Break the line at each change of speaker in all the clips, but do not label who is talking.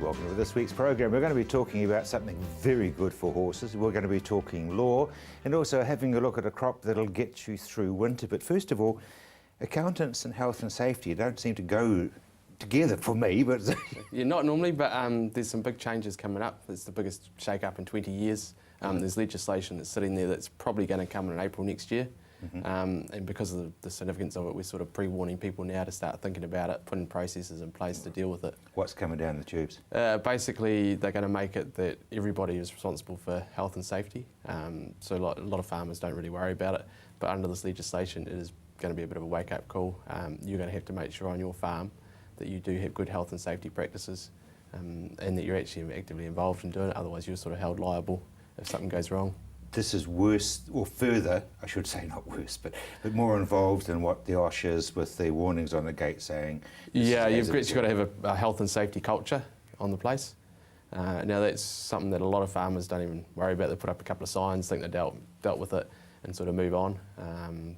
welcome to this week's program. We're going to be talking about something very good for horses. We're going to be talking law and also having a look at a crop that'll get you through winter. But first of all, accountants and health and safety don't seem to go together for me, but...
Yeah, not normally, but there's some big changes coming up. It's the biggest shake-up in 20 years. There's legislation that's sitting there that's probably going to come in April next year. And because of the significance of it, we're sort of pre-warning people now to start thinking about it, putting processes in place to deal with it.
What's coming down the tubes?
Basically, they're going to make it that everybody is responsible for health and safety. So a lot of farmers don't really worry about it, but under this legislation, it is going to be a bit of a wake-up call. You're going to have to make sure on your farm that you do have good health and safety practices and that you're actually actively involved in doing it, otherwise you're sort of held liable if something goes wrong.
This is worse, or further, I should say not worse, but more involved than what the OSH is with the warnings on the gate saying...
Yeah, you've actually got to have a health and safety culture on the place. Now that's something that a lot of farmers don't even worry about. They put up a couple of signs, think they dealt with it and sort of move on.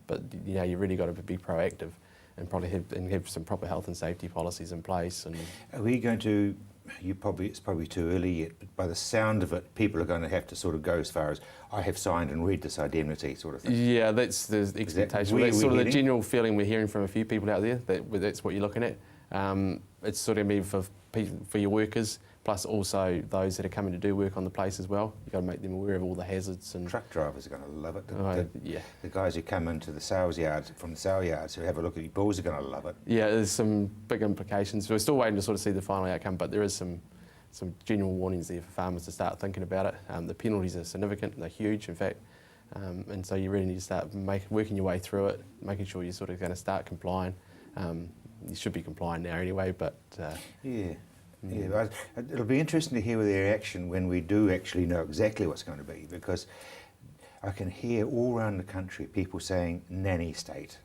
But you know, you really got to be proactive and probably have some proper health and safety policies in place. And
are we going to... it's probably too early yet, but by the sound of it, people are going to have to sort of go as far as, I have signed and read this indemnity sort of thing.
Yeah, that's the expectation. That's sort of the general feeling we're hearing from a few people out there, that's what you're looking at. It's sort of meant for your workers, plus also those that are coming to do work on the place as well. You've got to make them aware of all the hazards. And
truck drivers are going to love it.
Yeah.
The guys who come into the sales yards, from the sale yards, who have a look at your bulls are going to love it.
Yeah, there's some big implications. We're still waiting to sort of see the final outcome, but there is some general warnings there for farmers to start thinking about it. The penalties are significant, they're huge in fact, and so you really need to start working your way through it, making sure you're sort of going to start complying. You should be complying now anyway, but...
Yeah, it'll be interesting to hear their reaction when we do actually know exactly what's going to be, because I can hear all around the country people saying nanny state.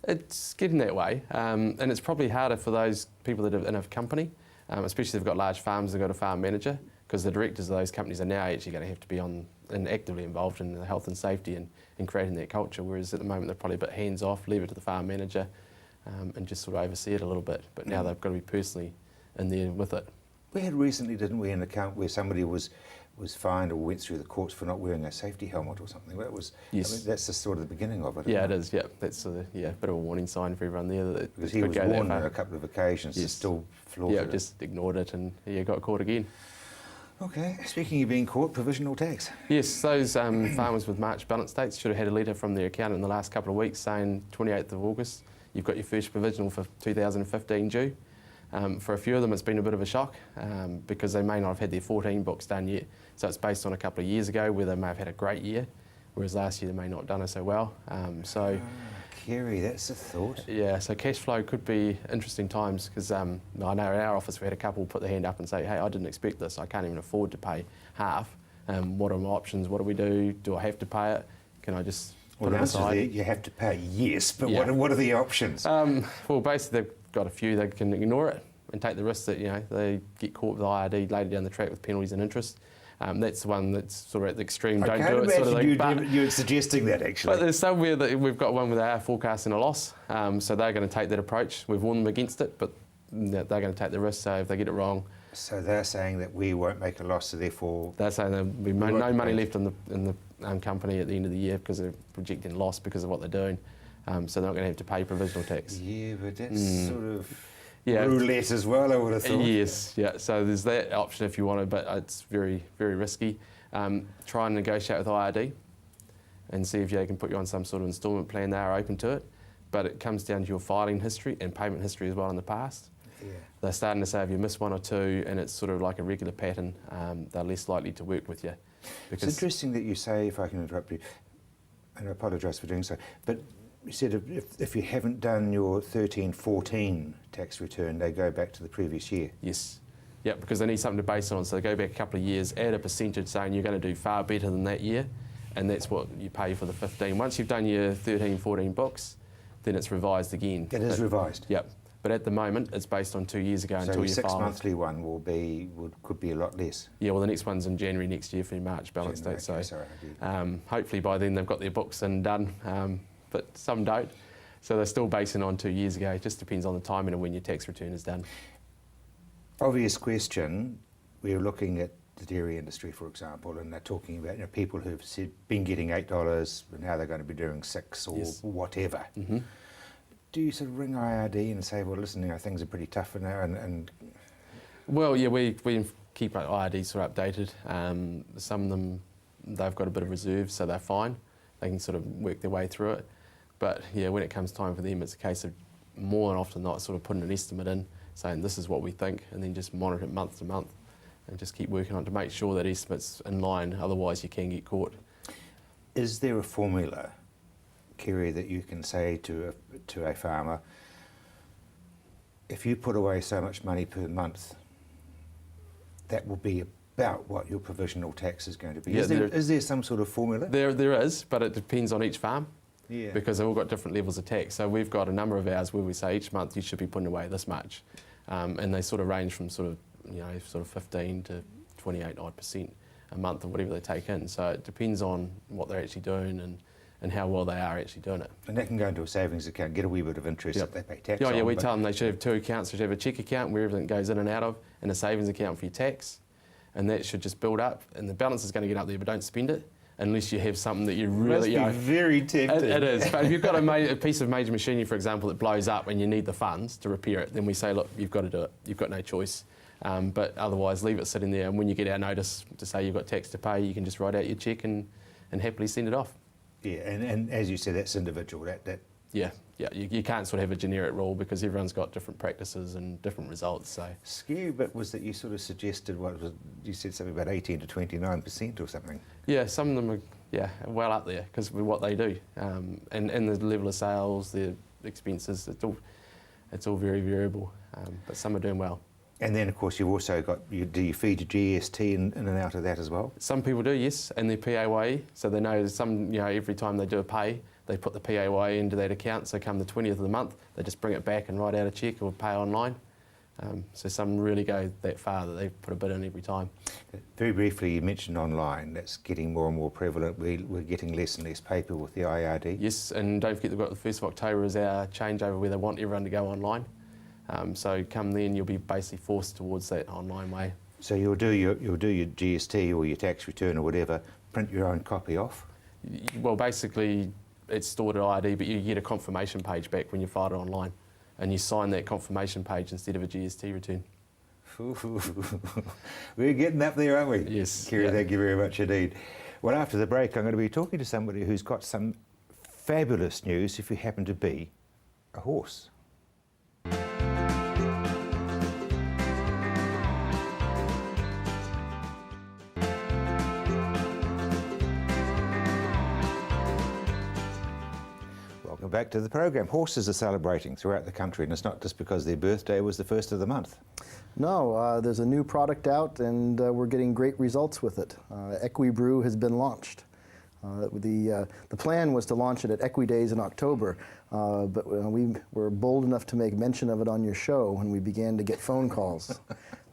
It's getting that way, and it's probably harder for those people that are in a company, especially if they've got large farms, they've got a farm manager, because the directors of those companies are now actually going to have to be on and actively involved in the health and safety and creating that culture, whereas at the moment they're probably a bit hands-off, leave it to the farm manager and just sort of oversee it a little bit, but now they've got to be personally in there with it.
We had recently, didn't we, an account where somebody was fined or went through the courts for not wearing a safety helmet or something. That was,
yes.
I mean, that's just sort of the beginning of it.
Yeah, it is. Yeah, that's a bit of a warning sign for everyone there. That
because he was warned on a couple of occasions,
yes.
Still flaunted it.
Yeah, just ignored it and got caught again.
Okay, speaking of being caught, provisional tax. Yes,
those farmers with March balance dates should have had a letter from their accountant in the last couple of weeks saying 28th of August, you've got your first provisional for 2015 due. For a few of them it's been a bit of a shock because they may not have had their 14 books done yet. So it's based on a couple of years ago where they may have had a great year, whereas last year they may not have done it so well.
Kerry, that's a thought.
Yeah, so cash flow could be interesting times because I know in our office we had a couple put their hand up and say, hey, I didn't expect this, I can't even afford to pay half. What are my options, what do we do? Do I have to pay it? Can I just put it aside?
There, you have to pay, yes, but yeah. What are the options?
Well, basically they've got a few. They can ignore it and take the risk that they get caught with IRD later down the track with penalties and interest. That's the one that's sort of at the extreme. Don't do it. Sort of thing.
You're suggesting that actually.
But there's somewhere that we've got one where they are forecasting a loss, so they're going to take that approach. We've warned them against it, but they're going to take the risk. So if they get it wrong,
so they're saying that we won't make a loss, so therefore
they're saying there'll be no money left in the company at the end of the year because they're projecting loss because of what they're doing. So they're not going to have to pay provisional tax.
Yeah, but that's sort of roulette as well, I would have thought.
Yes, yeah. So there's that option if you want to, but it's very, very risky. Try and negotiate with IRD and see if they can put you on some sort of instalment plan. They are open to it, but it comes down to your filing history and payment history as well in the past. Yeah. They're starting to say if you miss one or two and it's sort of like a regular pattern, they're less likely to work with you.
It's interesting that you say, if I can interrupt you, and I apologise for doing so, but you said if you haven't done your 13-14 tax return, they go back to the previous year.
Yes. Yeah, because they need something to base it on. So they go back a couple of years, add a percentage saying you're going to do far better than that year, and that's what you pay for the 15. Once you've done your 13-14 books, then it's revised again.
It is revised?
Yep. But at the moment, it's based on 2 years ago until you file.
So your 6 monthly one could be a lot less?
Yeah, well the next one's in January next year for your March balance date.
Okay,
so hopefully by then they've got their books and done. But some don't. So they're still basing on 2 years ago. It just depends on the timing of when your tax return is done.
Obvious question, we're looking at the dairy industry, for example, and they're talking about people who've been getting $8, but now they're going to be doing 6 or
Yes.
whatever.
Mm-hmm.
Do you sort of ring IRD and say, well, listen, things are pretty tough now, and
Well, yeah, we keep our IRD sort of updated. Some of them, they've got a bit of reserve, so they're fine. They can sort of work their way through it. But yeah, when it comes time for them, it's a case of more than often not sort of putting an estimate in, saying this is what we think, and then just monitor it month to month and just keep working on it to make sure that estimate's in line, otherwise you can get caught.
is there a formula, Kerry, that you can say to a farmer, if you put away so much money per month, that will be about what your provisional tax is going to be?
Yeah,
Is there some sort of formula?
There is, but it depends on each farm.
Yeah.
Because they've all got different levels of tax. So we've got a number of hours where we say each month you should be putting away this much. And they sort of range from sort of 15 to 28% a month or whatever they take in. So it depends on what they're actually doing and how well they are actually doing it.
And they can go into a savings account, get a wee bit of interest
Yep.
if they pay tax
Yeah,
on,
we
but
tell them they should have 2 accounts. They should have a cheque account where everything goes in and out of, and a savings account for your tax. And that should just build up. And the balance is going to get up there, but don't spend it unless you have something that you really...
must be very tempting.
It is, but if you've got a piece of major machinery, for example, that blows up and you need the funds to repair it, then we say, look, you've got to do it. You've got no choice. But otherwise, leave it sitting there, and when you get our notice to say you've got tax to pay, you can just write out your cheque and happily send it off.
Yeah, and as you said, that's individual.
Yeah, you can't sort of have a generic rule because everyone's got different practices and different results. So
Scary bit was that you sort of suggested, you said something about 18 to 29% or something.
yeah, some of them are well up there because of what they do, and the level of sales, the expenses, it's all very variable, but some are doing well.
And then, of course, you've also got, do you feed your GST in and out of that as well?
Some people do, yes, and they're PAYE, so they know every time they do a pay, they put the PAYE into that account, so come the 20th of the month, they just bring it back and write out a cheque or pay online. So some really go that far that they put a bit in every time.
Very briefly, you mentioned online. That's getting more and more prevalent. We're getting less and less paper with the IRD.
Yes, and don't forget they've got the 1st of October as our changeover where they want everyone to go online. So come then, you'll be basically forced towards that online way.
So you'll do your GST or your tax return or whatever, print your own copy off?
Well, basically, it's stored at IRD, but you get a confirmation page back when you file it online, and you sign that confirmation page instead of a GST return.
We're getting up there, aren't we?
Yes.
Kerry,
yeah.
thank you very much indeed. Well, after the break, I'm going to be talking to somebody who's got some fabulous news if you happen to be a horse. Welcome back to the program. Horses are celebrating throughout the country, and it's not just because their birthday was the 1st of the month.
No, there's a new product out, and we're getting great results with it. EquiBrew has been launched. The plan was to launch it at Equidays in October, but we were bold enough to make mention of it on your show, and we began to get phone calls.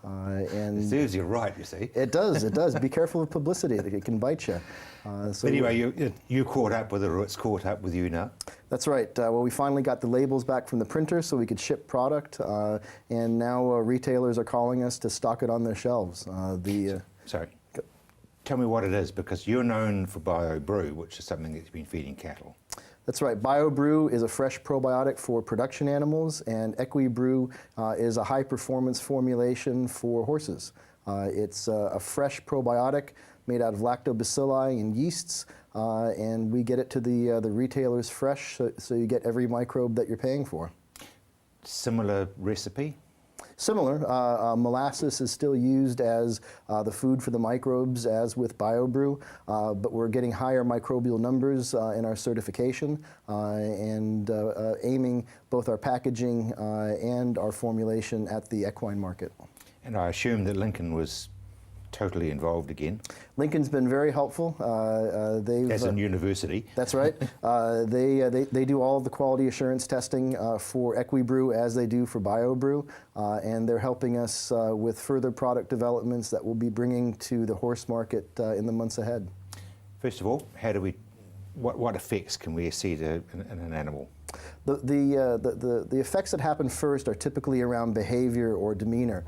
It serves you right, you see.
It does, it does. Be careful of publicity, it can bite you.
So anyway, you caught up with it, or it's caught up with you now?
That's right. Well, we finally got the labels back from the printer so we could ship product, and now retailers are calling us to stock it on their shelves.
Sorry. Tell me what it is, because you're known for BioBrew, which is something that you've been feeding cattle.
That's right. BioBrew is a fresh probiotic for production animals, and EquiBrew is a high-performance formulation for horses. It's a fresh probiotic made out of lactobacilli and yeasts, and we get it to the retailers fresh, so you get every microbe that you're paying for.
Similar recipe?
Similar. Molasses is still used as the food for the microbes, as with BioBrew, but we're getting higher microbial numbers in our certification and aiming both our packaging and our formulation at the equine market.
And I assume that Lincoln was totally involved again.
Lincoln's been very helpful.
As in university.
That's right. They do all of the quality assurance testing for EquiBrew as they do for BioBrew, and they're helping us with further product developments that we'll be bringing to the horse market in the months ahead.
First of all, what effects can we see in an animal?
The effects that happen first are typically around behavior or demeanor.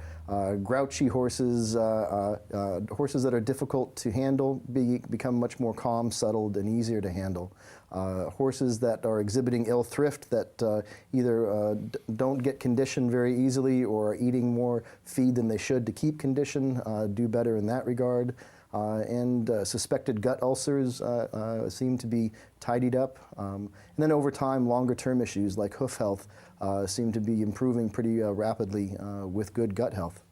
Grouchy horses, horses that are difficult to handle become much more calm, settled, and easier to handle. Horses that are exhibiting ill thrift, that either don't get conditioned very easily or are eating more feed than they should to keep condition, do better in that regard. And suspected gut ulcers seem to be tidied up. And then over time, longer-term issues like hoof health seem to be improving pretty rapidly with good gut health.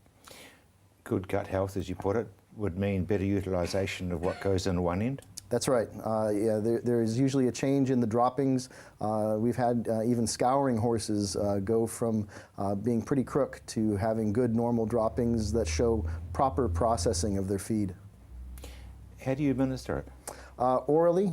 Good gut health, as you put it, would mean better utilisation of what goes in one end?
That's right. Yeah, there is usually a change in the droppings. We've had even scouring horses go from being pretty crook to having good normal droppings that show proper processing of their feed.
How do you administer it?
Orally,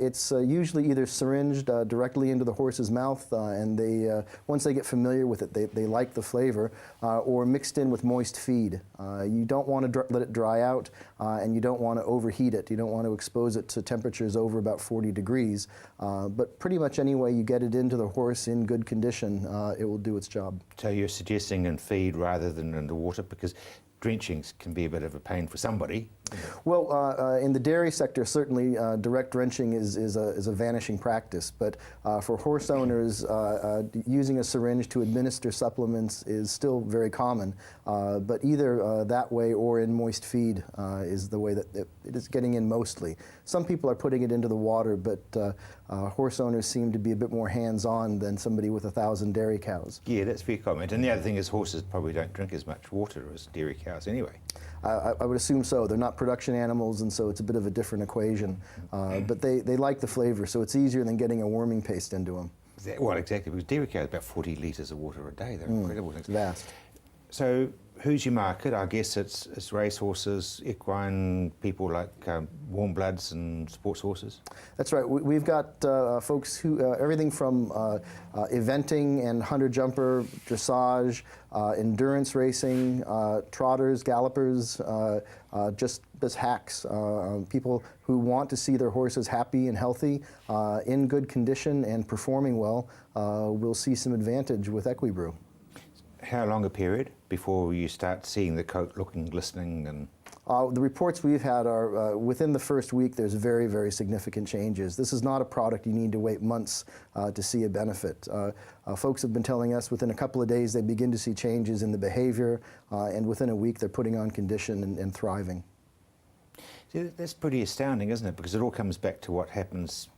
it's usually either syringed directly into the horse's mouth, and once they get familiar with it, they like the flavor, or mixed in with moist feed. You don't want to let it dry out, and you don't want to overheat it. You don't want to expose it to temperatures over about 40 degrees. But pretty much any way you get it into the horse in good condition, it will do its job.
So you're suggesting in feed rather than in the water, because drenchings can be a bit of a pain for somebody.
Well, in the dairy sector, certainly direct drenching is a vanishing practice. But for horse owners, using a syringe to administer supplements is still very common. But either that way or in moist feed is the way that it is getting in mostly. Some people are putting it into the water, but horse owners seem to be a bit more hands-on than somebody with 1,000 dairy cows.
Yeah, that's a fair comment. And the other thing is horses probably don't drink as much water as dairy cows anyway.
I would assume so. They're not production animals, and so it's a bit of a different equation. But they like the flavor, so it's easier than getting a worming paste into them.
Well, exactly, because dairy cows about 40 litres of water a day. They're incredible things.
Vast.
So who's your market? I guess it's race horses, equine, people like warm bloods and sports horses?
That's right. We've got folks who, everything from eventing and hunter-jumper, dressage, endurance racing, trotters, gallopers, just hacks, people who want to see their horses happy and healthy, in good condition and performing well, will see some advantage with Equibrew.
How long a period before you start seeing the coat looking, glistening and...
The reports we've had are within the first week there's very, very significant changes. This is not a product you need to wait months to see a benefit. Folks have been telling us within a couple of days they begin to see changes in the behavior, and within a week they're putting on condition and thriving.
See, that's pretty astounding, isn't it? Because it all comes back to what happens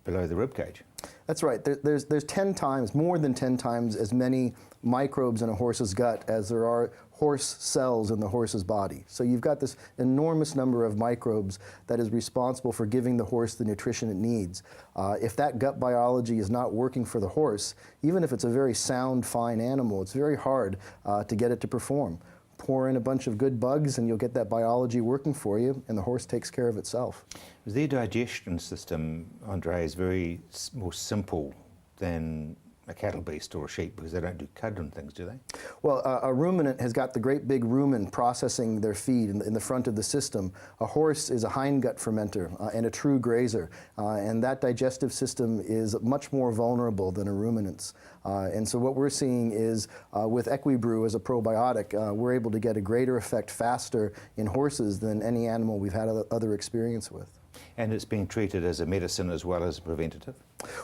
below the ribcage. That's
right. There's 10 times, more than 10 times as many microbes in a horse's gut as there are horse cells in the horse's body. So you've got this enormous number of microbes that is responsible for giving the horse the nutrition it needs. If that gut biology is not working for the horse, even if it's a very sound, fine animal, it's very hard to get it to perform. Pour in a bunch of good bugs and you'll get that biology working for you, and the horse takes care of itself.
Their digestion system, Andre, is very more simple than a cattle beast or a sheep, because they don't do cud and things, do they?
Well, a ruminant has got the great big rumen processing their feed in the front of the system. A horse is a hindgut fermenter and a true grazer, and that digestive system is much more vulnerable than a ruminant's. And so what we're seeing is with Equibrew as a probiotic, we're able to get a greater effect faster in horses than any animal we've had other experience with.
And it's being treated as a medicine as well as a preventative?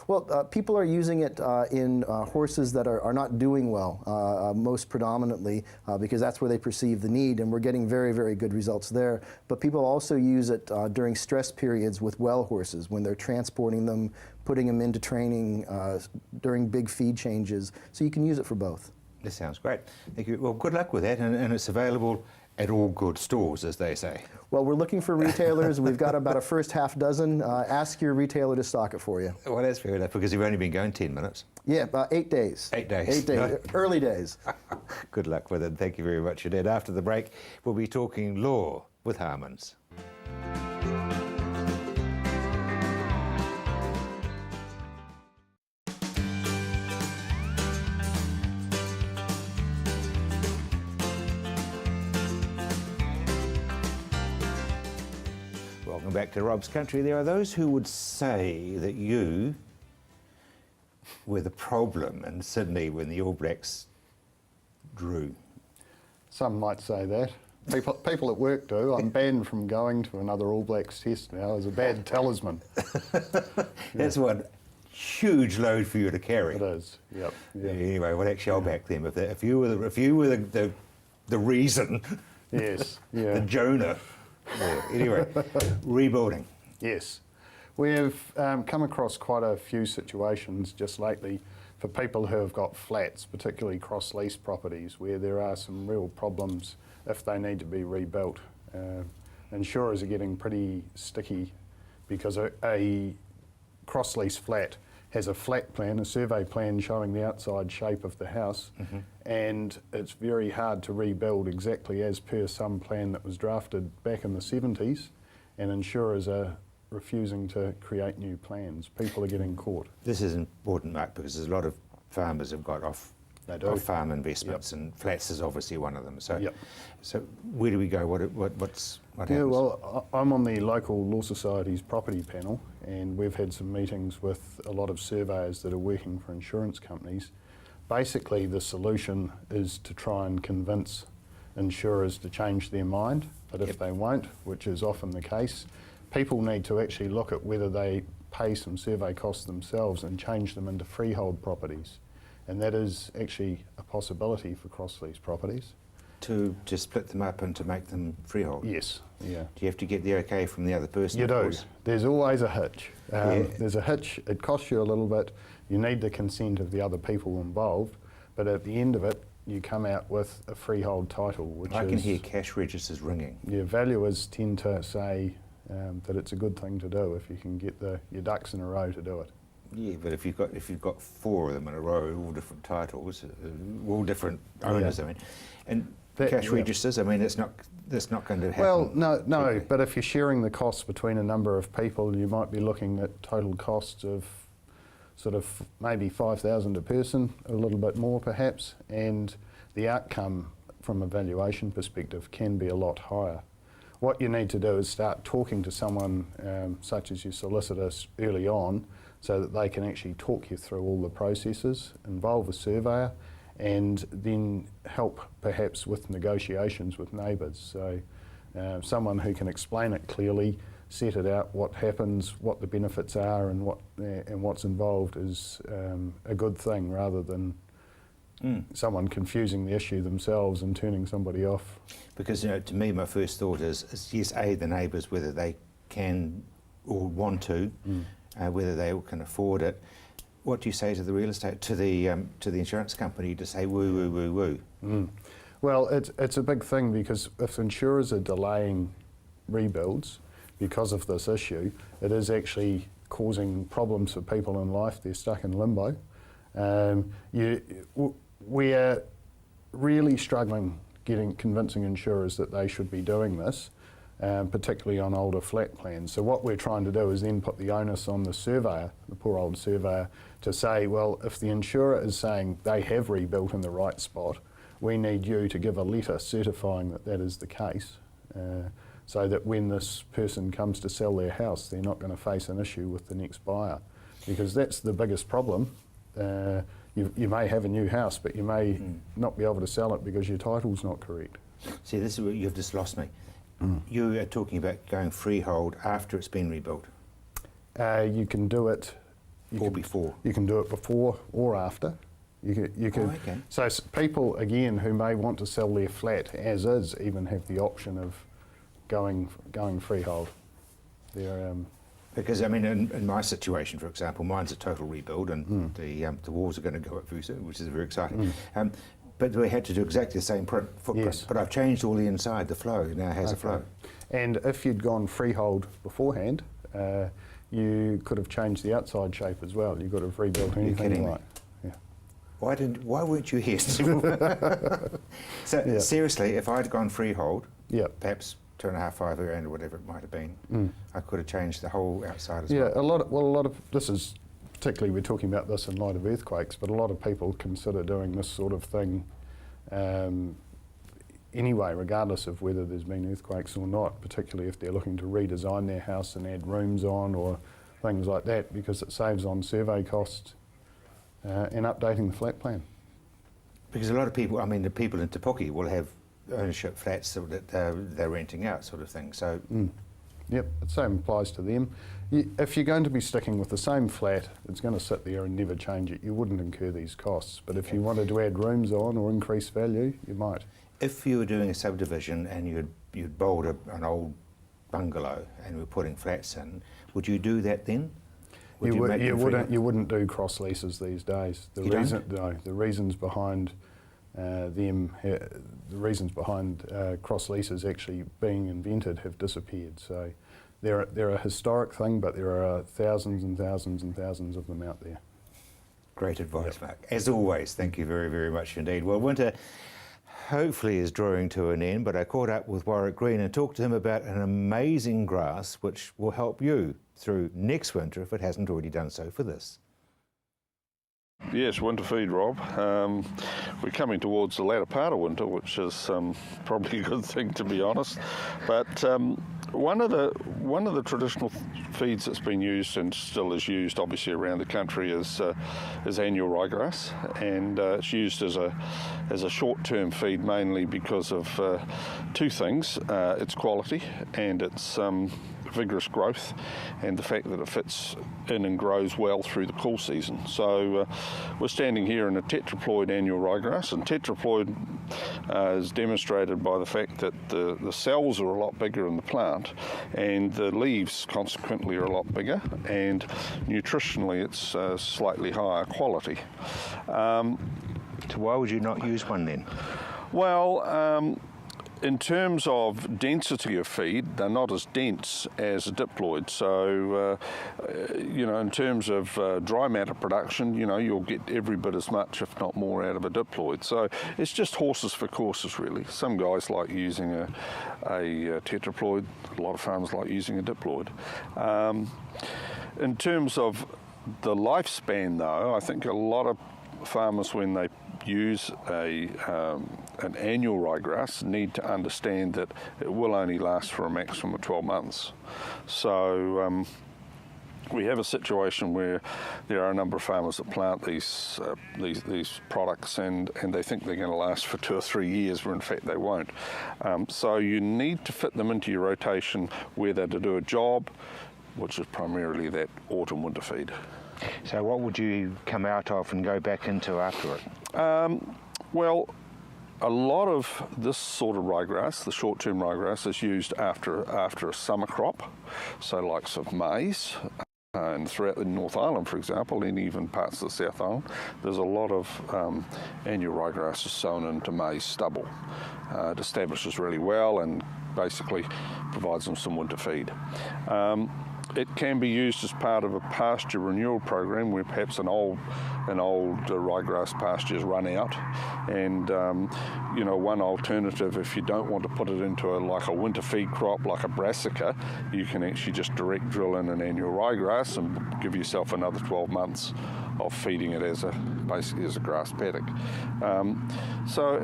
Well, people are using it in horses that are not doing well, most predominantly, because that's where they perceive the need, and we're getting very, very good results there. But people also use it during stress periods with well horses, when they're transporting them, putting them into training, during big feed changes. So you can use it for both.
This sounds great. Thank you. Well, good luck with that, and it's available at all good stores, as they say.
Well, we're looking for retailers. We've got about a first half dozen. Ask your retailer to stock it for you.
Well, that's fair enough, because you've only been going 10 minutes.
Yeah, 8 days.
8 days.
8 days, early days.
Good luck with it. Thank you very much indeed. After the break, we'll be talking law with Harmons. Welcome back to Rob's Country. There are those who would say that you were the problem in Sydney when the All Blacks drew? Some
might say that. People at work do. I'm banned from going to another All Blacks test now as a bad talisman.
That's one huge load for you to carry.
It is. Yep.
Anyway, well, actually, I'll back them. If you were the reason,
yes,
the Jonah. Yeah. Anyway, rebuilding.
Yes, we have come across quite a few situations just lately for people who have got flats, particularly cross-lease properties, where there are some real problems if they need to be rebuilt. Insurers are getting pretty sticky because a cross-lease flat has a flat plan, a survey plan showing the outside shape of the house, and it's very hard to rebuild exactly as per some plan that was drafted back in the 70s, and insurers are refusing to create new plans. People are getting caught.
This is important, Mark, because there's a lot of farmers have got off-farm investments, and flats is obviously one of them. So, so where do we go? What happens?
Well, I'm on the local Law Society's property panel, and we've had some meetings with a lot of surveyors that are working for insurance companies. Basically, the solution is to try and convince insurers to change their mind, but if they won't, which is often the case, people need to actually look at whether they pay some survey costs themselves and change them into freehold properties. And that is actually a possibility for cross-lease properties.
To split them up and to make them freehold?
Yes, yeah.
Do you have to get the okay from the other person?
You do. There's always a hitch. There's a hitch, it costs you a little bit, you need the consent of the other people involved, but at the end of it, you come out with a freehold title, which
I can hear cash registers ringing.
Yeah, valuers tend to say that it's a good thing to do if you can get your ducks in a row to do it.
Yeah, but if you've got four of them in a row, all different titles, all different owners, I mean, and cash registers, I mean, that's not going to happen.
Well, no, but if you're sharing the costs between a number of people, you might be looking at total costs of sort of maybe $5,000 a person, a little bit more perhaps, and the outcome from a valuation perspective can be a lot higher. What you need to do is start talking to someone such as your solicitor early on, so that they can actually talk you through all the processes, involve a surveyor, and then help perhaps with negotiations with neighbours. So someone who can explain it clearly, set it out, what happens, what the benefits are, and what's involved is a good thing, rather than someone confusing the issue themselves and turning somebody off.
Because to me, my first thought is yes, the neighbours, whether they can or want to, whether they can afford it. What do you say to the real estate, to the insurance company, to say woo, woo, woo, woo?
Well, it's a big thing, because if insurers are delaying rebuilds because of this issue, it is actually causing problems for people in life. They're stuck in limbo. We are really struggling convincing insurers that they should be doing this, particularly on older flat plans. So what we're trying to do is then put the onus on the surveyor, the poor old surveyor, to say, well, if the insurer is saying they have rebuilt in the right spot, we need you to give a letter certifying that that is the case, so that when this person comes to sell their house, they're not going to face an issue with the next buyer. Because that's the biggest problem. You may have a new house, but you may not be able to sell it because your title's not correct.
See, this is where you've just lost me. You are talking about going freehold after it's been rebuilt.
You can do it.
Before.
You can do it before or after. You could.
Oh, okay.
So people again who may want to sell their flat as is even have the option of going freehold.
Because I mean, in my situation, for example, mine's a total rebuild, and the walls are going to go up very soon, which is very exciting. But we had to do exactly the same footprint.
Yes.
But I've changed all the inside. The flow now has a flow.
And if you'd gone freehold beforehand, you could have changed the outside shape as well. You could have rebuilt anything like.
Why weren't you here? Seriously, if I'd gone freehold, perhaps 2.5, 5 grand or whatever it might have been, I could have changed the whole outside as well.
Yeah, a lot of this is, particularly we're talking about this in light of earthquakes, but a lot of people consider doing this sort of thing anyway, regardless of whether there's been earthquakes or not, particularly if they're looking to redesign their house and add rooms on or things like that, because it saves on survey costs. and updating the flat plan.
Because a lot of people, I mean, the people in Te Puke will have ownership flats that they're renting out, sort of thing. So,
Yep, the same applies to them. If you're going to be sticking with the same flat, it's going to sit there and never change it. You wouldn't incur these costs. But if you wanted to add rooms on or increase value, you might.
if you were doing a subdivision and you'd bowled an old bungalow and were putting flats in, would you do that then?
You wouldn't do cross leases these days. The reasons behind cross leases actually being invented have disappeared. So they're a historic thing, but there are thousands and thousands and thousands of them out there.
Great advice, Mark. As always, thank you very, very much indeed. Well, winter hopefully is drawing to an end, but I caught up with Warwick Green and talked to him about an amazing grass which will help you through next winter if it hasn't already done so for this.
Yes, winter feed, Rob. We're coming towards the latter part of winter, which is probably a good thing, to be honest. But one of the traditional feeds that's been used and still is used, obviously, around the country is annual ryegrass, and it's used as a short-term feed mainly because of two things: its quality and its vigorous growth, and the fact that it fits in and grows well through the cool season. So we're standing here in a tetraploid annual ryegrass, and tetraploid is demonstrated by the fact that the cells are a lot bigger in the plant and the leaves consequently are a lot bigger, and nutritionally it's slightly higher quality.
So why would you not use one then?
Well, in terms of density of feed, they're not as dense as a diploid. So, in terms of dry matter production, you'll get every bit as much, if not more, out of a diploid. So it's just horses for courses, really. Some guys like using a tetraploid. A lot of farmers like using a diploid. In terms of the lifespan, though, I think a lot of farmers, when they use an annual ryegrass, need to understand that it will only last for a maximum of 12 months. So we have a situation where there are a number of farmers that plant these products and they think they're going to last for 2 or 3 years, where in fact they won't. So you need to fit them into your rotation, whether to do a job, which is primarily that autumn-winter feed.
So what would you come out of and go back into after it?
Well, a lot of this sort of ryegrass, the short-term ryegrass, is used after a summer crop, so likes of maize. And throughout the North Island, for example, and even parts of the South Island, there's a lot of annual ryegrass sown into maize stubble. It establishes really well and basically provides them some winter feed. It can be used as part of a pasture renewal program where perhaps an old ryegrass pasture is run out, and one alternative, if you don't want to put it into a winter feed crop like a brassica, you can actually just direct drill in an annual ryegrass and give yourself another 12 months of feeding it basically as a grass paddock. So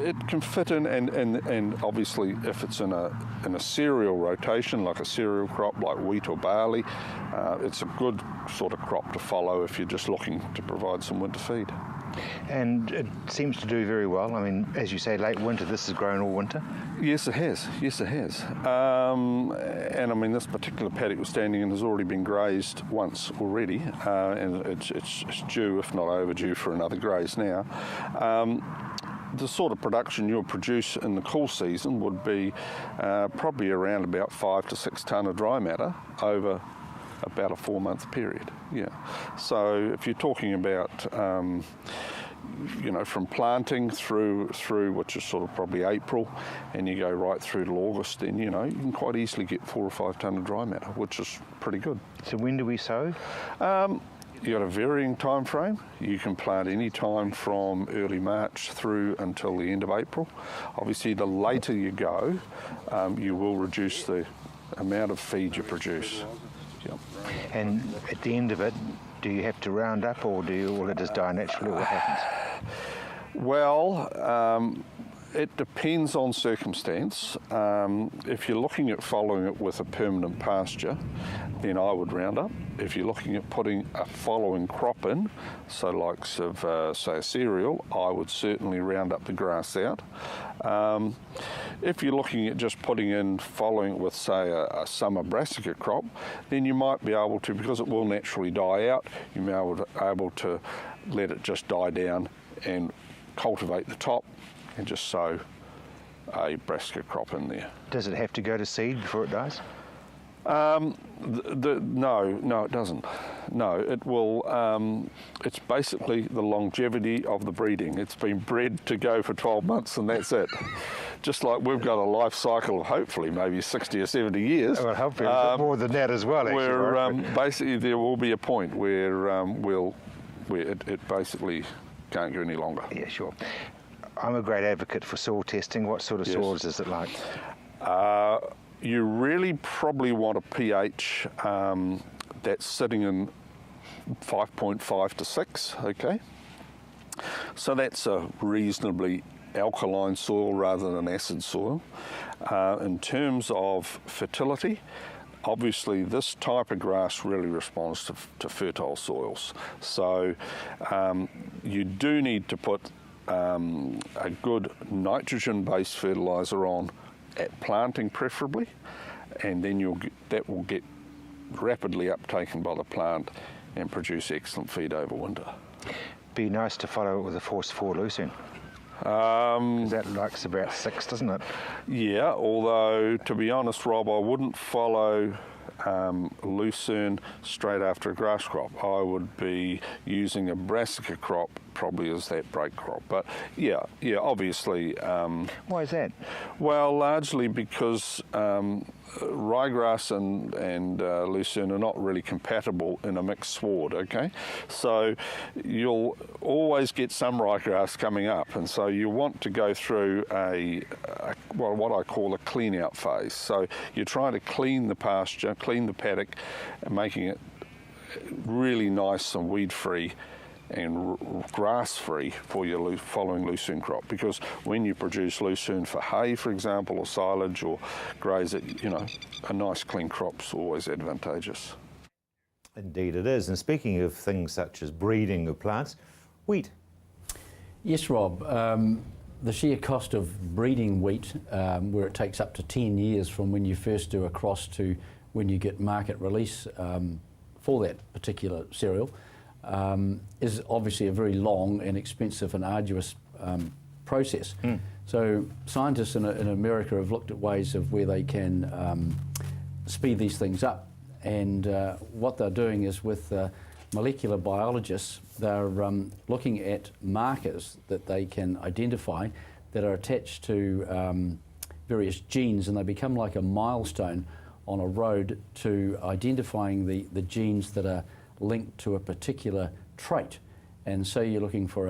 it can fit in, and obviously if it's in a cereal rotation, like a cereal crop like wheat or barley, it's a good sort of crop to follow if you're just looking to provide some winter feed.
And it seems to do very well. I mean, as you say, late winter, this has grown all winter?
Yes, it has. And I mean, this particular paddock we're standing in has already been grazed once already, and it's due, if not overdue, for another graze now. The sort of production you'll produce in the cool season would be probably around about 5 to 6 tonne of dry matter over about a 4-month period. Yeah. So if you're talking about from planting through which is sort of probably April, and you go right through to August, then you can quite easily get 4 or 5 tonne of dry matter, which is pretty good.
So when do we sow?
You've got a varying time frame. You can plant any time from early March through until the end of April. Obviously, the later you go, you will reduce the amount of feed you produce. Yep.
And at the end of it, do you have to round up, or will it just die naturally? What happens?
Well, it depends on circumstance. If you're looking at following it with a permanent pasture, then I would round up. If you're looking at putting a following crop in, so likes of say a cereal, I would certainly round up the grass out. If you're looking at just putting in following it with say a summer brassica crop, then you might be able to, because it will naturally die out, you may be able to let it just die down and cultivate the top and just sow a brassica crop in there.
Does it have to go to seed before it dies?
No, it doesn't. No, it will. It's basically the longevity of the breeding. It's been bred to go for 12 months and that's it. Just like we've got a life cycle of hopefully maybe 60 or 70 years.
Well, hopefully a bit more than that as well, actually.
Where basically there will be a point where it basically can't go any longer.
Yeah, sure. I'm a great advocate for soil testing. What sort of soils is it like?
You really probably want a pH that's sitting in 5.5 to 6, okay? So that's a reasonably alkaline soil rather than an acid soil. In terms of fertility, obviously this type of grass really responds to fertile soils. So you do need to put a good nitrogen-based fertiliser on at planting preferably, and then that will get rapidly uptaken by the plant and produce excellent feed over winter.
Be nice to follow it with a Force 4 lucerne. That likes about 6, doesn't it?
Yeah, although to be honest, Rob, I wouldn't follow lucerne straight after a grass crop. I would be using a brassica crop probably as that break crop. But yeah, obviously.
Why is that?
Well, largely because ryegrass and lucerne are not really compatible in a mixed sward, okay? So you'll always get some ryegrass coming up, and so you want to go through what I call a clean out phase. So you're trying to clean the pasture, clean the paddock, and making it really nice and weed free and grass-free for your following lucerne crop, because when you produce lucerne for hay, for example, or silage or graze it, a nice clean crop's always advantageous.
Indeed it is. And speaking of things such as breeding of plants, wheat.
Yes, Rob. The sheer cost of breeding wheat, where it takes up to 10 years from when you first do a cross to when you get market release for that particular cereal, is obviously a very long and expensive and arduous process. So scientists in America have looked at ways of where they can speed these things up, and what they're doing is with molecular biologists, they're looking at markers that they can identify that are attached to various genes, and they become like a milestone on a road to identifying the genes that are linked to a particular trait. And so you're looking for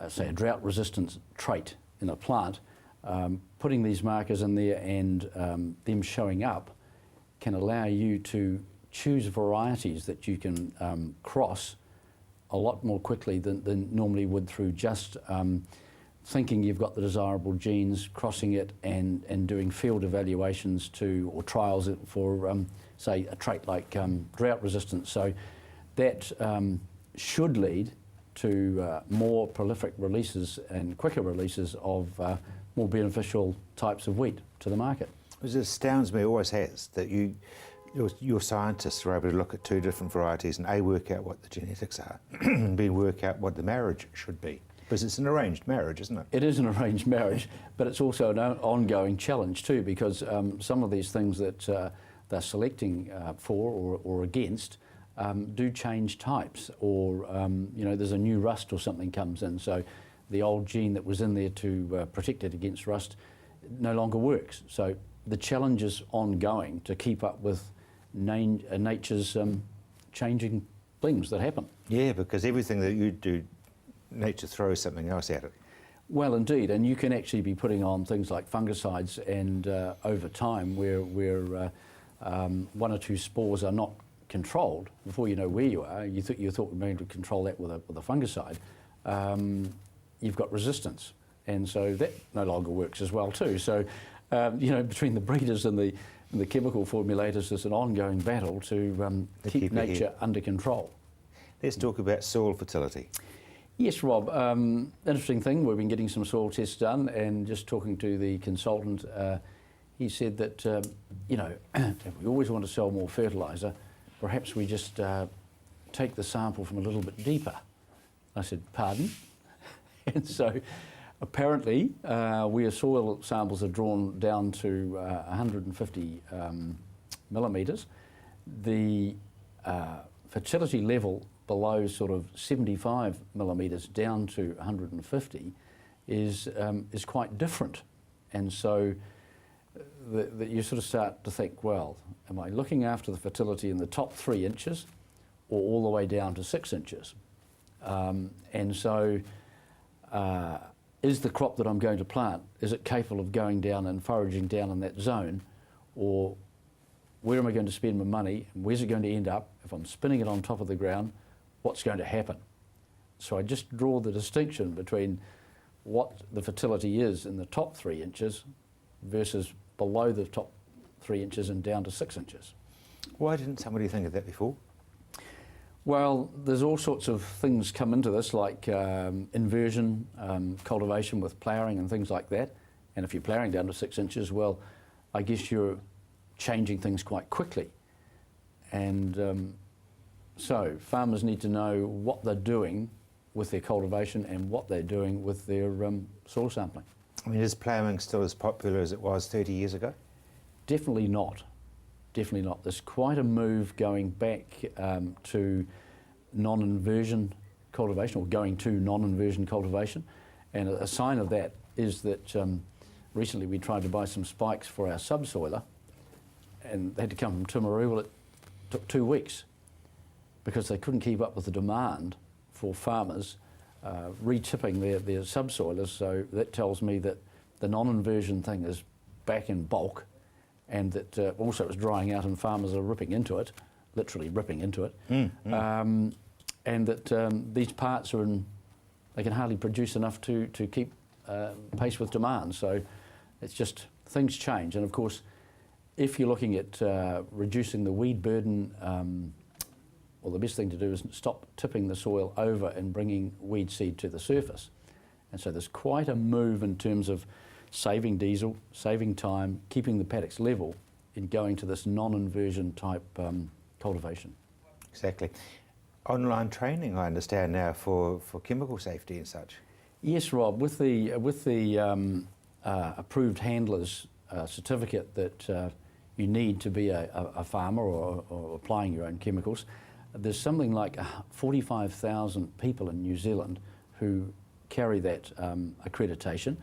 say a drought resistant trait in a plant, putting these markers in there and them showing up can allow you to choose varieties that you can cross a lot more quickly than normally would through just thinking you've got the desirable genes, crossing it and doing field evaluations or trials for say a trait like drought resistance. So that should lead to more prolific releases and quicker releases of more beneficial types of wheat to the market.
It astounds me, always has, that your scientists are able to look at two different varieties and A, work out what the genetics are, and B, work out what the marriage should be. Because it's an arranged marriage, isn't it?
It is an arranged marriage, but it's also an ongoing challenge too, because some of these things that they're selecting for or against do change types, or there's a new rust or something comes in, so the old gene that was in there to protect it against rust no longer works. So the challenge is ongoing to keep up with nature's changing things that happen.
Yeah, because everything that you do, nature throws something else at it.
Well, indeed, and you can actually be putting on things like fungicides, and over time, where one or two spores are not controlled, before you know where you are, you thought you were going to control that with a fungicide. You've got resistance, and so that no longer works as well too. So, between the breeders and the chemical formulators, there's an ongoing battle to keep nature under control.
Let's talk about soil fertility.
Yes, Rob. Interesting thing, we've been getting some soil tests done, and just talking to the consultant, he said that, if we always want to sell more fertiliser, perhaps we just take the sample from a little bit deeper. I said, pardon? And so apparently where soil samples are drawn down to 150 millimetres, the fertility level below sort of 75 millimetres down to 150 is quite different. And so you sort of start to think, well, am I looking after the fertility in the top 3 inches or all the way down to 6 inches? And so is the crop that I'm going to plant, is it capable of going down and foraging down in that zone? Or where am I going to spend my money and where's it going to end up? If I'm spinning it on top of the ground, what's going to happen? So I just draw the distinction between what the fertility is in the top 3 inches versus below the top 3 inches and down to 6 inches.
Why didn't somebody think of that before?
Well, there's all sorts of things come into this, like inversion, cultivation with ploughing and things like that. And if you're ploughing down to 6 inches, well, I guess you're changing things quite quickly. And so farmers need to know what they're doing with their cultivation and what they're doing with their soil sampling.
I mean, is ploughing still as popular as it was 30 years ago?
Definitely not. Definitely not. There's quite a move going back to non-inversion cultivation, or going to non-inversion cultivation. And a sign of that is that recently we tried to buy some spikes for our subsoiler, and they had to come from Timaru. Well, it took 2 weeks because they couldn't keep up with the demand for farmers retipping their subsoilers. So that tells me that the non-inversion thing is back in bulk, and that also it's drying out and farmers are ripping into it, literally ripping into it. And that these parts are they can hardly produce enough to keep pace with demand. So it's just, things change. And of course, if you're looking at reducing the weed burden, well, the best thing to do is stop tipping the soil over and bringing weed seed to the surface. And so there's quite a move in terms of saving diesel, saving time, keeping the paddocks level in going to this non-inversion type cultivation.
Exactly. Online training, I understand now, for chemical safety and such.
Yes, Rob, with the approved handler's certificate that you need to be a farmer or applying your own chemicals, there's something like 45,000 people in New Zealand who carry that accreditation,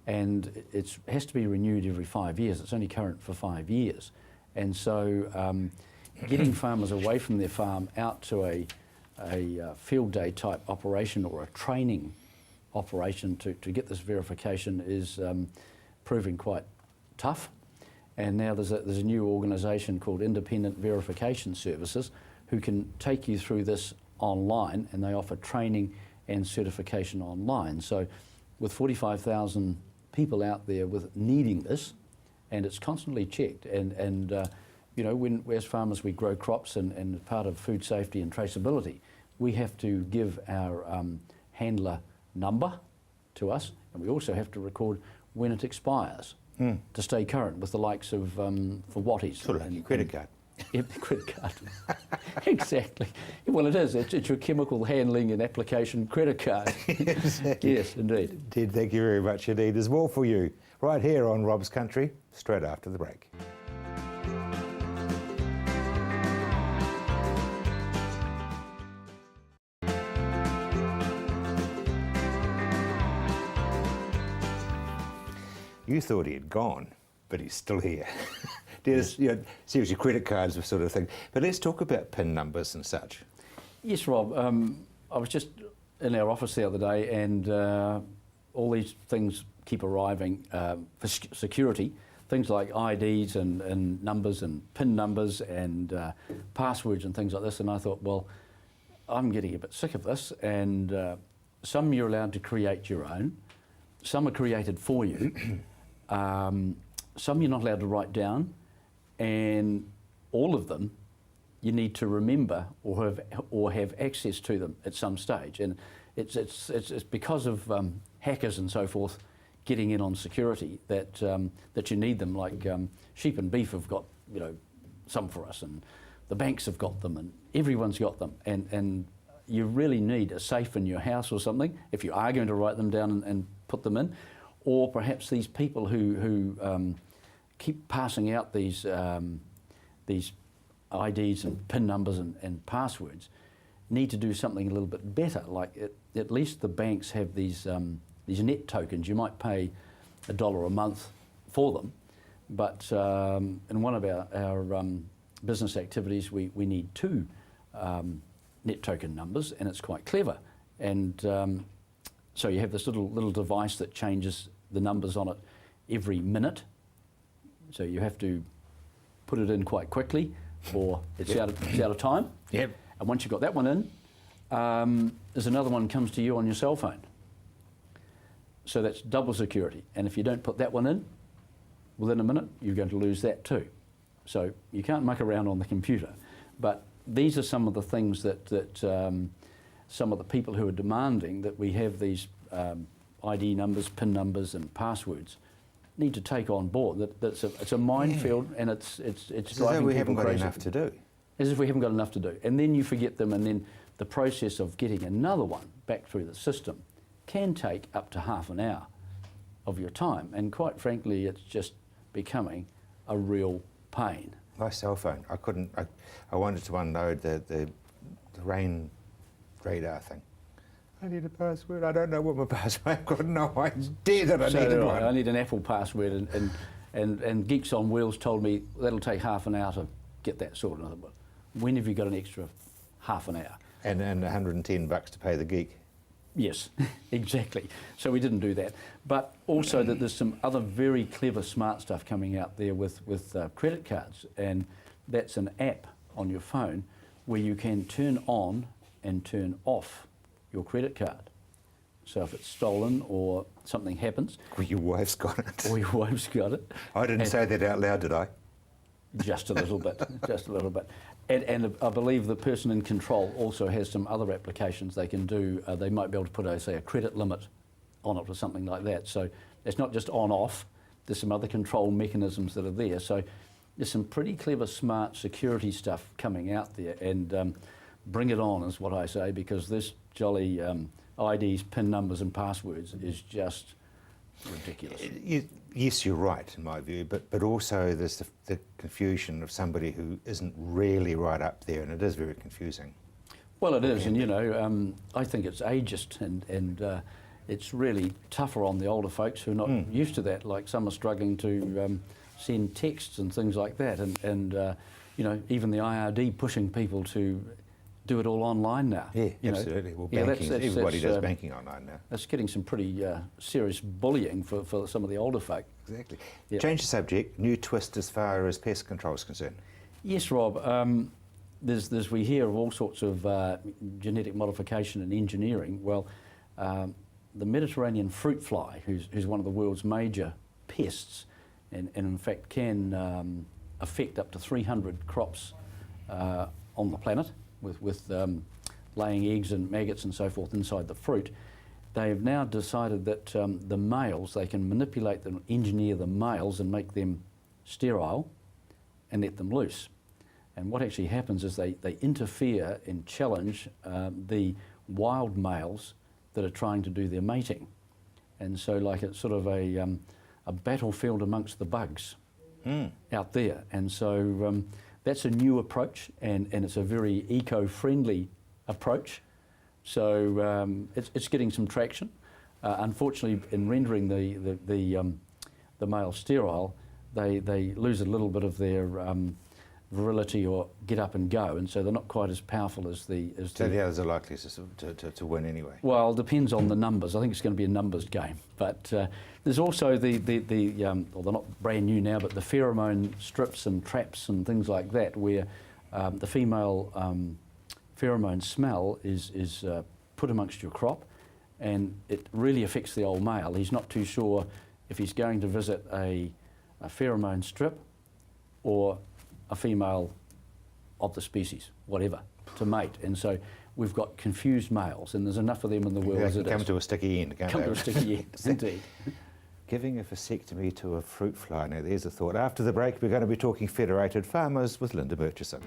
and it has to be renewed every 5 years. It's only current for 5 years. And so getting farmers away from their farm out to a field day type operation or a training operation to get this verification is proving quite tough. And now there's a new organisation called Independent Verification Services who can take you through this online, and they offer training and certification online. So with 45,000 people out there with needing this, and it's constantly checked, and when as farmers we grow crops, and part of food safety and traceability, we have to give our handler number to us, and we also have to record when it expires to stay current with the likes of for Watties.
Sort of like your credit card.
Yeah, the credit card. Exactly. Well, it is. It's your chemical handling and application credit card.
Exactly.
Yes, indeed.
Indeed, thank you very much indeed. There's more for you right here on Rob's Country, straight after the break. You thought he had gone, but he's still here. There's, seriously, credit cards, sort of thing. But let's talk about PIN numbers and such.
Yes, Rob. I was just in our office the other day, and all these things keep arriving for security. Things like IDs and numbers and PIN numbers and passwords and things like this. And I thought, well, I'm getting a bit sick of this. And some you're allowed to create your own. some are created for you, some you're not allowed to write down, and all of them you need to remember or have access to them at some stage. And it's because of hackers and so forth getting in on security that that you need them. Like sheep and beef have got, you know, some for us, and the banks have got them, and everyone's got them. And you really need a safe in your house or something if you are going to write them down and put them in. Or perhaps these people who keep passing out these IDs and PIN numbers and passwords need to do something a little bit better. Like at least the banks have these net tokens. You might pay $1 a month for them, but in one of our business activities we need 2 net token numbers, and it's quite clever. And so you have this little device that changes the numbers on it every minute. So you have to put it in quite quickly, or it's out of time.
Yep.
And once you've got that one in, there's another one comes to you on your cell phone. So that's double security. And if you don't put that one in, within a minute, you're going to lose that too. So you can't muck around on the computer. But these are some of the things that some of the people who are demanding that we have these ID numbers, PIN numbers and passwords need to take on board. It's a minefield, and it's driving
we haven't
people
got
crazy.
enough to do.
As if we haven't got enough to do. And then you forget them, and then the process of getting another one back through the system can take up to half an hour of your time. And quite frankly, it's just becoming a real pain.
My cell phone, I wanted to unload the rain radar thing. I need a password. I don't know what my password. I've got no idea that I needed one.
I need an Apple password, and Geeks on Wheels told me that'll take half an hour to get that sorted. When have you got an extra half an hour?
And $110 to pay the geek.
Yes, exactly. So we didn't do that. But also that there's some other very clever smart stuff coming out there with credit cards, and that's an app on your phone where you can turn on and turn off your credit card. So if it's stolen or something happens...
Well, your wife's got it.
Or your wife's got it.
I didn't say that out loud, did I?
Just a little bit, just a little bit. And I believe the person in control also has some other applications they can do. They might be able to put, say, a credit limit on it or something like that. So it's not just on-off. There's some other control mechanisms that are there. So there's some pretty clever, smart security stuff coming out there. And bring it on is what I say, because this jolly IDs, PIN numbers and passwords is just ridiculous.
Yes, you're right in my view, but also there's the confusion of somebody who isn't really right up there, and it is very confusing.
Well, it is, and you know, I think it's ageist, and it's really tougher on the older folks who are not used to that. Like some are struggling to send texts and things like that, and you know, even the IRD pushing people to do it all online now.
Yeah,
you
absolutely.
know.
Well,
Yeah,
banking, everybody does banking online now.
That's getting some pretty serious bullying for some of the older folk.
Exactly.
Yeah.
Change the subject, new twist as far as pest control is concerned.
Yes, Rob. We hear of all sorts of genetic modification and engineering. Well, the Mediterranean fruit fly, who's one of the world's major pests, and in fact can affect up to 300 crops on the planet, with laying eggs and maggots and so forth inside the fruit. They have now decided that the males, they can manipulate them, engineer the males and make them sterile and let them loose. And what actually happens is they interfere and challenge the wild males that are trying to do their mating. And so like it's sort of a battlefield amongst the bugs out there. And so that's a new approach, and it's a very eco-friendly approach. So it's getting some traction. Unfortunately, in rendering the male sterile, they lose a little bit of their virility or get up and go, and so they're not quite as powerful as the...
So the others are likely to win anyway?
Well, it depends on the numbers. I think it's going to be a numbers game. But there's also well, they're not brand new now, but the pheromone strips and traps and things like that, where the female pheromone smell is put amongst your crop, and it really affects the old male. He's not too sure if he's going to visit a pheromone strip or a female of the species, whatever, to mate. And so we've got confused males, and there's enough of them in the world
They
as
can
it
come
is.
to a sticky end, can't
Come
they?
to a sticky end, indeed.
Giving a vasectomy to a fruit fly. Now, there's a thought. After the break, we're going to be talking federated farmers with Linda Murchison.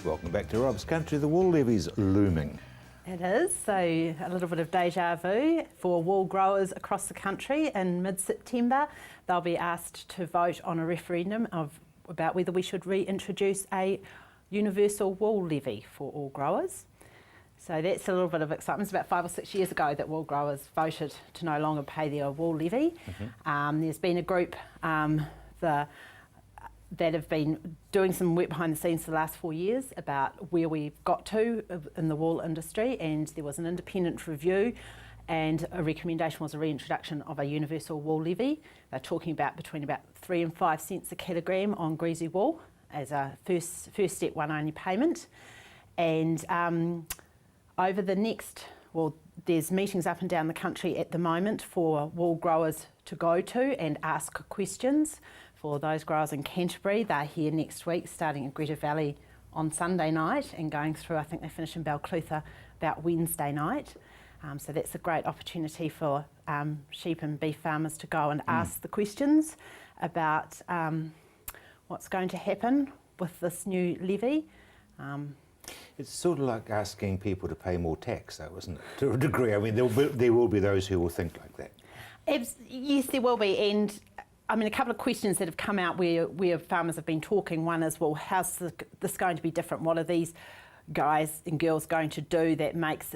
Welcome back to Rob's Country. The wool levy's looming.
It is, so a little bit of deja vu for wool growers across the country. In mid-September, they'll be asked to vote on a referendum about whether we should reintroduce a universal wool levy for all growers. So that's a little bit of excitement. It's about 5 or 6 years ago that wool growers voted to no longer pay their wool levy. There's been a group that have been doing some work behind the scenes for the last 4 years about where we've got to in the wool industry, and there was an independent review and a recommendation was a reintroduction of a universal wool levy. They're talking about between about 3 and 5 cents a kilogram on greasy wool as a first step one only payment. And over the next, there's meetings up and down the country at the moment for wool growers to go to and ask questions. For those growers in Canterbury, they're here next week, starting in Greta Valley on Sunday night and going through, I think they finish in Balclutha about Wednesday night. So that's a great opportunity for sheep and beef farmers to go and ask the questions about what's going to happen with this new levy.
It's sort of like asking people to pay more tax, though, isn't it? To a degree. I mean, there will be those who will think like that.
Yes, there will be. And I mean, a couple of questions that have come out where farmers have been talking. One is, well, how's this going to be different? What are these guys and girls going to do that makes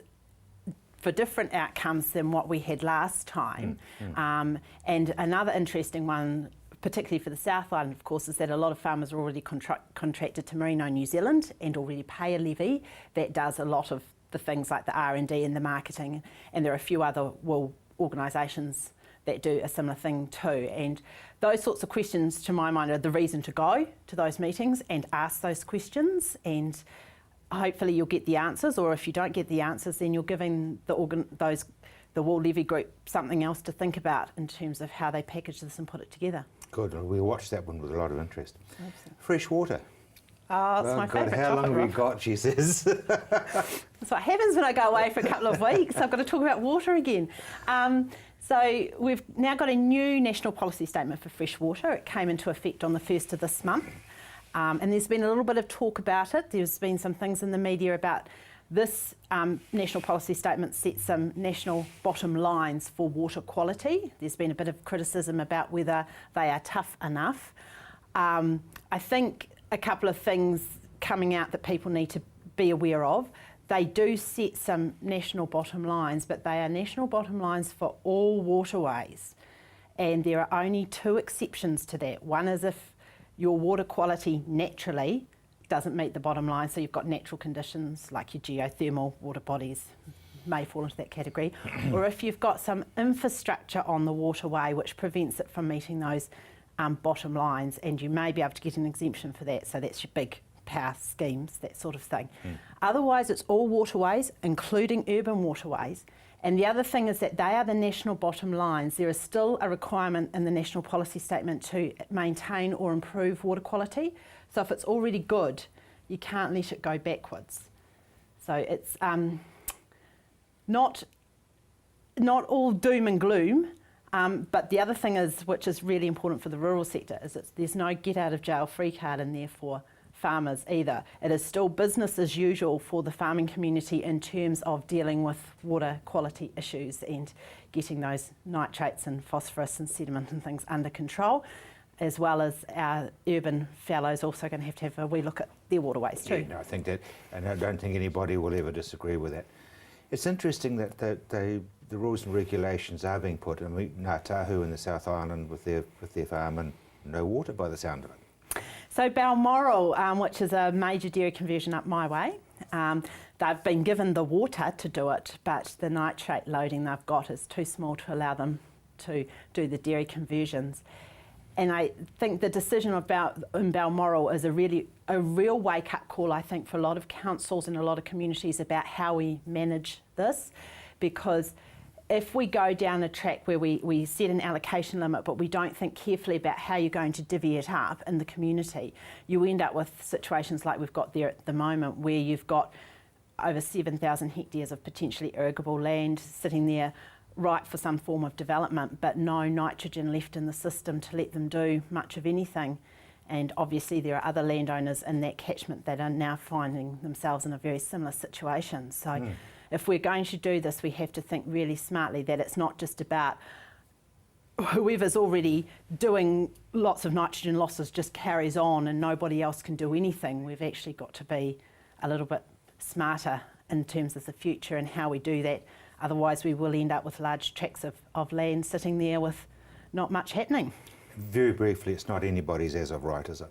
for different outcomes than what we had last time? And another interesting one, particularly for the South Island, of course, is that a lot of farmers are already contracted to Merino New Zealand and already pay a levy that does a lot of the things like the R&D and the marketing. And there are a few other wool organisations that do a similar thing too. And those sorts of questions, to my mind, are the reason to go to those meetings and ask those questions, and hopefully you'll get the answers, or if you don't get the answers, then you're giving the wool levy group something else to think about in terms of how they package this and put it together.
Good, we'll watch that one with a lot of interest. Fresh water.
Oh, it's my favourite
how
topic,
long
Rob.
we got, she says.
That's what happens when I go away for a couple of weeks. I've got to talk about water again. So we've now got a new national policy statement for fresh water. It came into effect on the 1st of this month. And there's been a little bit of talk about it. There's been some things in the media about this national policy statement sets some national bottom lines for water quality. There's been a bit of criticism about whether they are tough enough. I think a couple of things coming out that people need to be aware of. They do set some national bottom lines, but they are national bottom lines for all waterways. And there are only 2 exceptions to that. One is if your water quality naturally doesn't meet the bottom line, so you've got natural conditions like your geothermal water bodies may fall into that category, or if you've got some infrastructure on the waterway which prevents it from meeting those bottom lines, and you may be able to get an exemption for that, so that's your big power schemes, that sort of thing. Otherwise, it's all waterways, including urban waterways. And the other thing is that they are the national bottom lines. There is still a requirement in the national policy statement to maintain or improve water quality. So if it's already good, you can't let it go backwards. So it's not all doom and gloom. But the other thing is, which is really important for the rural sector, is that there's no get out of jail free card in there for farmers either. It is still business as usual for the farming community in terms of dealing with water quality issues and getting those nitrates and phosphorus and sediment and things under control, as well as our urban fellows also going to have a wee look at their waterways too.
Yeah, no, I think that, and I don't think anybody will ever disagree with that. It's interesting that the rules and regulations are being put in. Ngā Tahu in the South Island with their farm and no water by the sound of it.
So Balmoral, which is a major dairy conversion up my way, They've been given the water to do it, but the nitrate loading they've got is too small to allow them to do the dairy conversions. And I think the decision in Balmoral is a real wake-up call, I think, for a lot of councils and a lot of communities about how we manage this, because if we go down a track where we set an allocation limit but we don't think carefully about how you're going to divvy it up in the community, you end up with situations like we've got there at the moment, where you've got over 7,000 hectares of potentially irrigable land sitting there ripe for some form of development, but no nitrogen left in the system to let them do much of anything. And obviously there are other landowners in that catchment that are now finding themselves in a very similar situation. So if we're going to do this, we have to think really smartly that it's not just about whoever's already doing lots of nitrogen losses just carries on and nobody else can do anything. We've actually got to be a little bit smarter in terms of the future and how we do that. Otherwise we will end up with large tracts of land sitting there with not much happening.
Very briefly, it's not anybody's as of right, is it?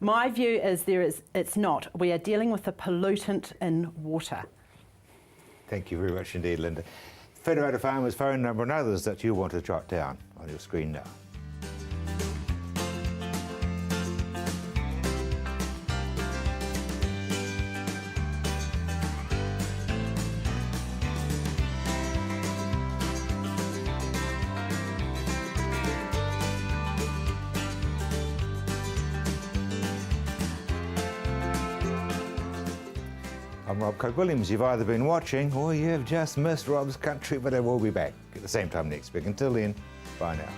My view is it's not. We are dealing with a pollutant in water.
Thank you very much indeed, Linda. Federated Farmers' phone number and others that you want to jot down on your screen now. I'm Rob Cook-Williams. You've either been watching or you've just missed Rob's Country, but I will be back at the same time next week. Until then, bye now.